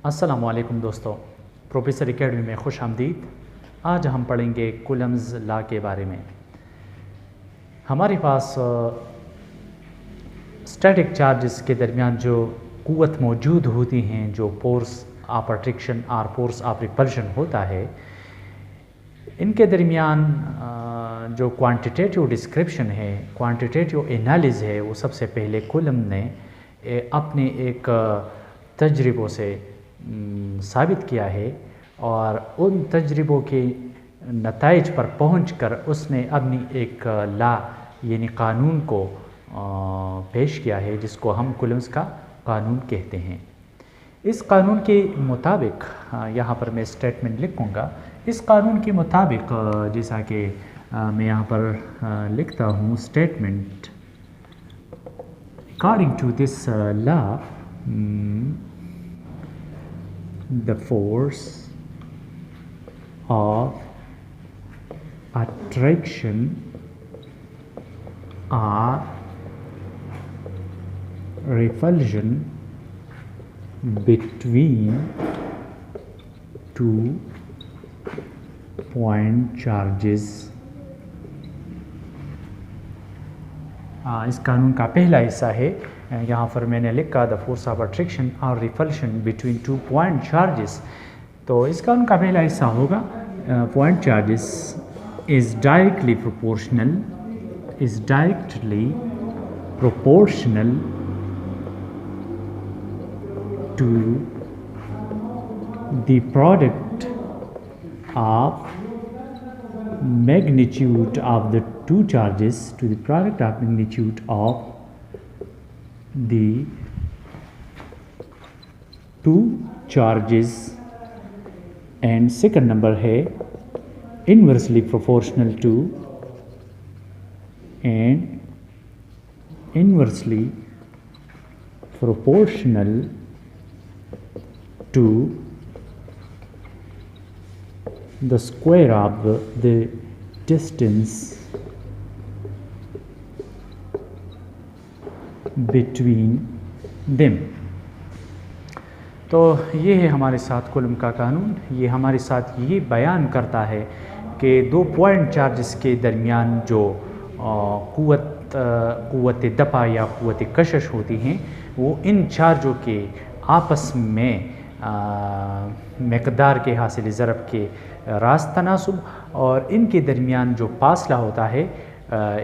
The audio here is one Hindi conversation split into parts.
अस्सलामुअलैकुम दोस्तों, प्रोफेसर एकेडमी में खुश आमदीद। आज हम पढ़ेंगे कूलम्स लॉ के बारे में। हमारे पास स्टैटिक चार्जेस के दरमियान जो क़ुव्वत मौजूद होती हैं, जो फोर्स ऑफ अट्रैक्शन और फोर्स ऑफ रिपल्शन होता है, इनके दरमियान जो क्वांटिटेटिव डिस्क्रिप्शन है, क्वांटिटेटिव एनालिसिस है, वो सबसे पहले कूलम ने अपने एक तजर्बों से साबित किया है और उन तजर्बों के नताइज पर पहुंचकर उसने अपनी एक लॉ यानी कानून को पेश किया है, जिसको हम कूलम्स का कानून कहते हैं। इस कानून के मुताबिक यहाँ पर मैं स्टेटमेंट लिखूँगा। इस कानून के मुताबिक जैसा कि मैं यहाँ पर लिखता हूँ, statement according to this law the force of attraction or repulsion between two point charges। इस कानून का पहला हिस्सा है, यहाँ पर मैंने लिखा द फोर्स ऑफ अट्रैक्शन और repulsion between two point charges. तो इस कानून का पहला हिस्सा होगा point charges is directly proportional to the product of magnitude of the two charges to the product of magnitude of the two charges, and second number है inversely proportional to and inversely proportional to the square of the distance between them। तो ये है हमारे साथ कूलम का कानून। ये हमारे साथ ये बयान करता है कि दो पॉइंट चार्जेस के दरमियान जो क़ुव्वत दफ़ा या क़ुव्वत कशिश होती हैं, वो इन चार्जों के आपस में मकदार के हासिल ज़रब के रास्त तनासुब और इनके दरमियान जो फासला होता है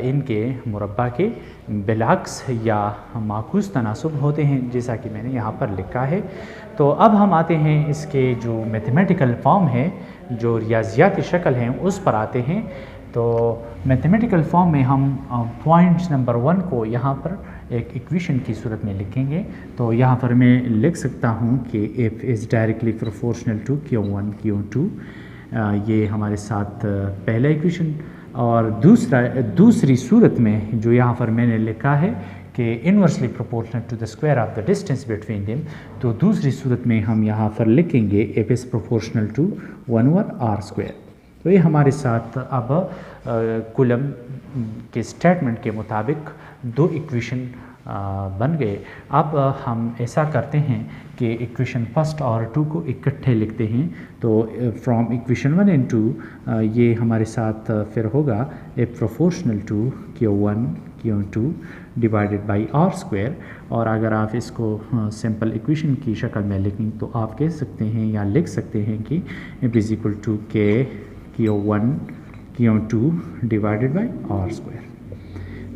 इनके मुरब्बा के बिलअक्स या माकूस तनासुब होते हैं, जैसा कि मैंने यहाँ पर लिखा है। तो अब हम आते हैं इसके जो मैथमेटिकल फॉर्म है, जो रियाजियाती शक्ल हैं, उस पर आते हैं। तो मैथमेटिकल फॉर्म में हम पॉइंट नंबर 1 को यहाँ पर एक इक्वेशन की सूरत में लिखेंगे। तो यहाँ पर मैं लिख सकता हूँ कि F is directly proportional to Q1 Q2। ये हमारे साथ पहला इक्वेशन। और दूसरी सूरत में जो यहाँ पर मैंने लिखा है कि inversely proportional to the square of the distance between them, तो दूसरी सूरत में हम यहाँ पर लिखेंगे F is proportional to 1/r²। तो ये हमारे साथ अब कूलम के स्टेटमेंट के मुताबिक दो इक्वेशन बन गए। अब हम ऐसा करते हैं कि इक्वेशन फर्स्ट और 2 को इकट्ठे लिखते हैं। तो फ्रॉम इक्वेशन 1 एंड 2 ये हमारे साथ फिर होगा F proportional to Q1 Q2 divided by r²। और अगर आप इसको सिंपल इक्वेशन की शक्ल में लिखें तो आप कह सकते हैं या लिख सकते हैं कि F is equal to K Q1 Q2 divided by r²।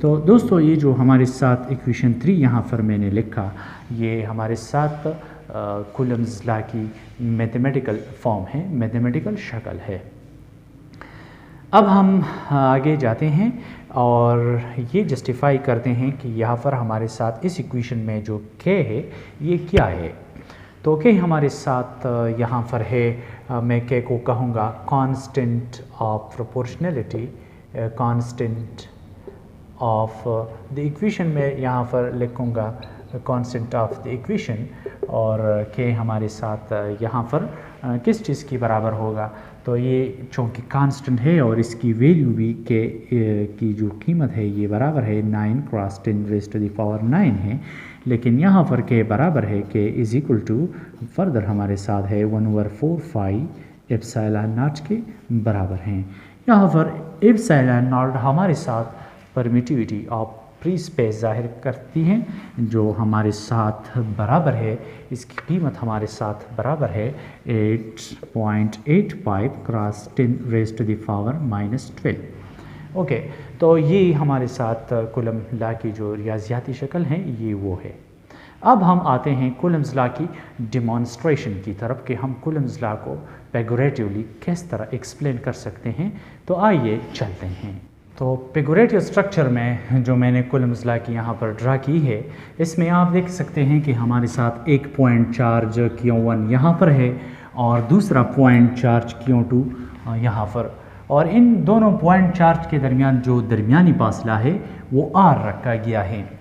तो दोस्तों, ये जो हमारे साथ इक्वेशन 3 यहाँ पर मैंने लिखा, ये हमारे साथ कूलम्स लॉ की मैथमेटिकल फॉर्म है, मैथमेटिकल शक्ल है। अब हम आगे जाते हैं और ये जस्टिफाई करते हैं कि यहाँ पर हमारे साथ इस इक्वेशन में जो K है ये क्या है। तो K हमारे साथ यहाँ पर है, मैं K को कहूँगा constant of proportionality, constant of the equation में यहाँ पर लिखूँगा कांस्टेंट ऑफ द इक्वेशन, और के हमारे साथ यहाँ पर किस चीज़ के बराबर होगा। तो ये चूँकि कांस्टेंट है और इसकी वैल्यू भी के की जो कीमत है ये बराबर है 9 cross 10 raise to the power 9 है, लेकिन यहाँ पर के बराबर है के इज़ इक्वल टू फर्दर हमारे साथ है 1/4 पाई एप्सिलॉन नॉट के बराबर हैं। यहाँ पर एप्सिलॉन नॉट हमारे साथ परमिटिविटी ऑफ फ्री स्पेस जाहिर करती हैं, जो हमारे साथ बराबर है, इसकी कीमत हमारे साथ बराबर है 8.85 cross 10 raise to the power -12। Okay, तो ये हमारे साथ कूलम लॉ की जो रियाजियाती शक्ल है ये वो है। अब हम आते हैं कूलम्स लॉ की डिमॉन्स्ट्रेशन की तरफ कि हम कूलम्स लॉ को फिगरेटिवली किस तरह एक्सप्लेन कर सकते हैं। तो आइए चलते हैं। तो फिगरेटिव स्ट्रक्चर में जो मैंने कूलम्स लॉ की यहाँ पर ड्रा की है, इसमें आप देख सकते हैं कि हमारे साथ एक पॉइंट चार्ज Q1 यहाँ पर है और दूसरा पॉइंट चार्ज Q2 यहाँ पर, और इन दोनों पॉइंट चार्ज के दरमियान जो दरमियानी फासला है वो R रखा गया है।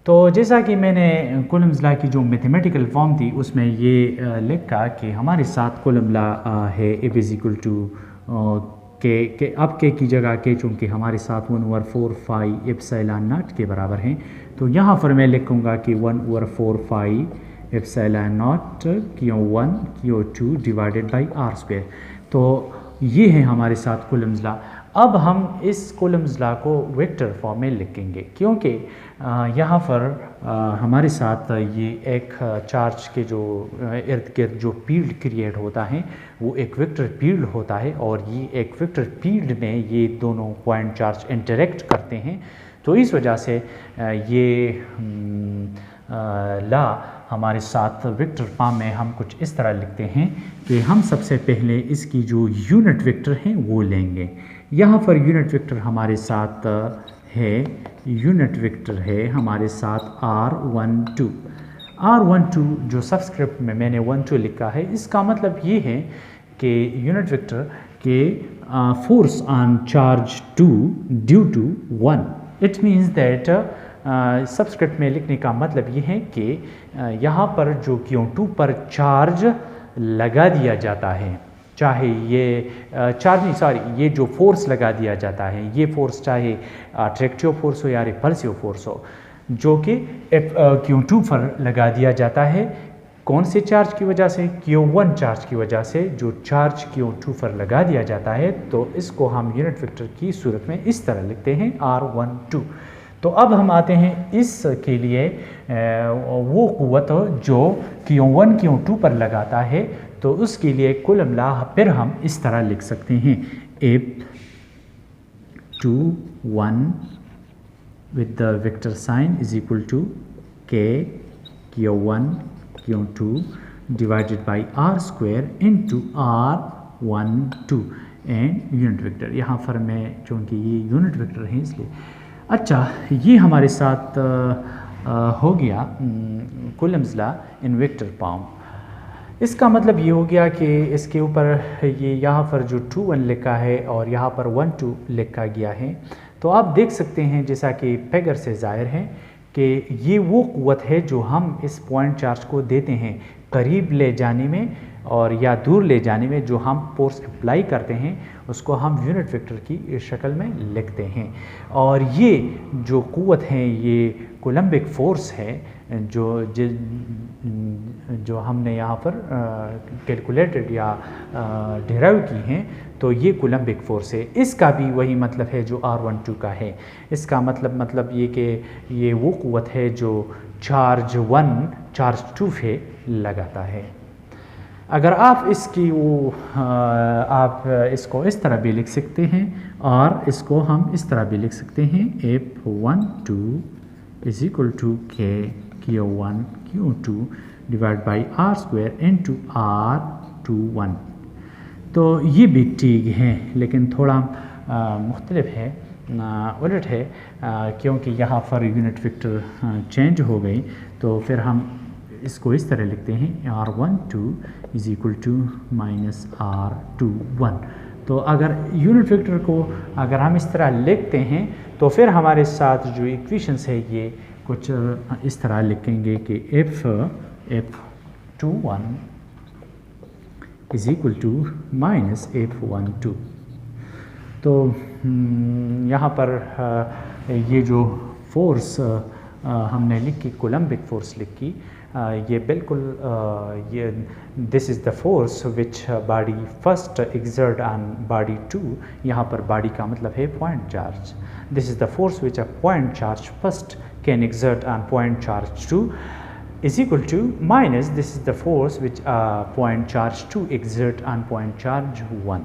तो जैसा कि मैंने कूलम्स लॉ की जो मैथमेटिकल फॉर्म थी उसमें ये लिखा कि हमारे साथ कूलम लॉ है F इज़ इक्वल टू के अब के की जगह के चूँकि हमारे साथ 1/4 पाई एप्सिलॉन नॉट के बराबर हैं, तो यहाँ पर मैं लिखूँगा कि 1/4 pi epsilon not Q1 Q2 divided by R²। तो ये है हमारे साथ कूलम्स लॉ। अब हम इस कूलम्स लॉ को वेक्टर फॉर्म में लिखेंगे, क्योंकि यहाँ पर हमारे साथ ये एक चार्ज के जो इर्द गिर्द जो फील्ड क्रिएट होता है वो एक वेक्टर फील्ड होता है, और ये एक वेक्टर फील्ड में ये दोनों पॉइंट चार्ज इंटरेक्ट करते हैं। तो इस वजह से ये लॉ हमारे साथ वेक्टर फॉर्म में हम कुछ इस तरह लिखते हैं कि हम सबसे पहले इसकी जो यूनिट वेक्टर हैं वो लेंगे। यहाँ पर यूनिट वेक्टर हमारे साथ है, यूनिट वेक्टर है हमारे साथ R12 जो सबस्क्रिप्ट में मैंने 12 लिखा है, इसका मतलब ये है कि यूनिट वेक्टर के force on charge 2 due to 1। It means that subscript में लिखने का मतलब ये है कि यहाँ पर जो Q2 पर चार्ज लगा दिया जाता है, चाहे ये ये जो फोर्स लगा दिया जाता है, ये फोर्स चाहे अट्रैक्टिव फोर्स हो या रिपल्सिव फोर्स हो, जो कि Q2 पर लगा दिया जाता है। कौन से चार्ज की वजह से? Q1 चार्ज की वजह से जो चार्ज Q2 पर लगा दिया जाता है। तो इसको हम यूनिट वेक्टर की सूरत में इस तरह लिखते हैं R12। तो अब हम आते हैं इसके लिए वो क़ुव्वत जो Q1 Q2 पर लगाता है, तो उसके लिए कूलम लॉ फिर हम इस तरह लिख सकते हैं F21 with the vector sign is equal to K Q1 Q2 divided by R² into R12 and unit vector. यहाँ पर मैं चूँकि ये यूनिट वेक्टर है इसलिए अच्छा, ये हमारे साथ हो गया Coulomb's law in vector form. इसका मतलब ये हो गया कि इसके ऊपर ये यहाँ पर जो 21 लिखा है और यहाँ पर 12 लिखा गया है। तो आप देख सकते हैं जैसा कि फिगर से ज़ाहिर है कि ये वो क़ुव्वत है जो हम इस पॉइंट चार्ज को देते हैं करीब ले जाने में और या दूर ले जाने में। जो हम फोर्स अप्लाई करते हैं उसको हम यूनिट वेक्टर की शक्ल में लिखते हैं। और ये जो क़ुव्वत है ये कोलम्बिक फोर्स है जो हमने यहाँ पर कैलकुलेटेड या डिराइव की हैं। तो ये कोलम्बिक फोर्स है। इसका भी वही मतलब है जो R12 का है। इसका मतलब ये कि ये वो क़ुव्वत है जो चार्ज 1 चार्ज 2 पे लगाता है। अगर आप इसकी आप इसको इस तरह भी लिख सकते हैं और इसको हम इस तरह भी लिख सकते हैं F12 is equal to K Q1 Q2 divide by R² into R21। तो ये भी ठीक है, लेकिन थोड़ा मुख्तलिफ है, उलट है, क्योंकि यहाँ पर यूनिट वेक्टर चेंज हो गई। तो फिर हम इसको इस तरह लिखते हैं R12 is equal to minus R21। तो अगर यूनिट वेक्टर को अगर हम इस तरह लिखते हैं तो फिर हमारे साथ जो इक्वेशंस है ये कुछ इस तरह लिखेंगे कि F21 is equal to minus F12। तो यहाँ पर ये जो फोर्स हमने लिखी, कोलम्बिक फोर्स लिखी, ये बिल्कुल ये this is the force which body first exert on body two. यहाँ पर बॉडी का मतलब है point charge. This is the force which a point charge first can exert on point charge two is equal to minus this is the force which point charge 2 exert on point charge 1।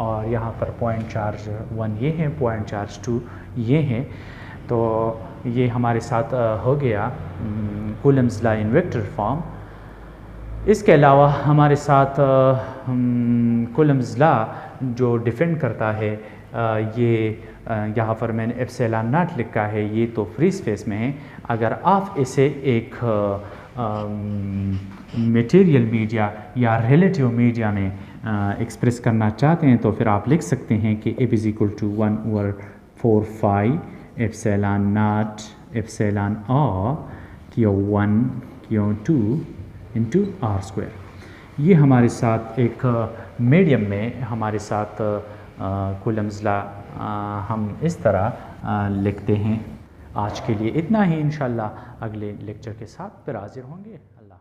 और यहाँ पर point charge 1 ये है, point charge 2 ये है। तो ये हमारे साथ हो गया Coulomb's law in vector form. इसके अलावा हमारे साथ कूलम्स लॉ जो डिफेंड करता है, ये यहाँ पर मैंने एप्सिलॉन नॉट लिखा है, ये तो फ्री स्पेस में है। अगर आप इसे एक मटेरियल मीडिया या रिलेटिव मीडिया में एक्सप्रेस करना चाहते हैं तो फिर आप लिख सकते हैं कि F is equal to 1/4 epsilon naught epsilon r Q1 Q2 into r square. ये हमारे साथ एक मीडियम में हमारे साथ कूलम्स लॉ हम इस तरह लिखते हैं। आज के लिए इतना ही, इंशाल्लाह अगले लेक्चर के साथ फिर हाजिर होंगे। अल्लाह।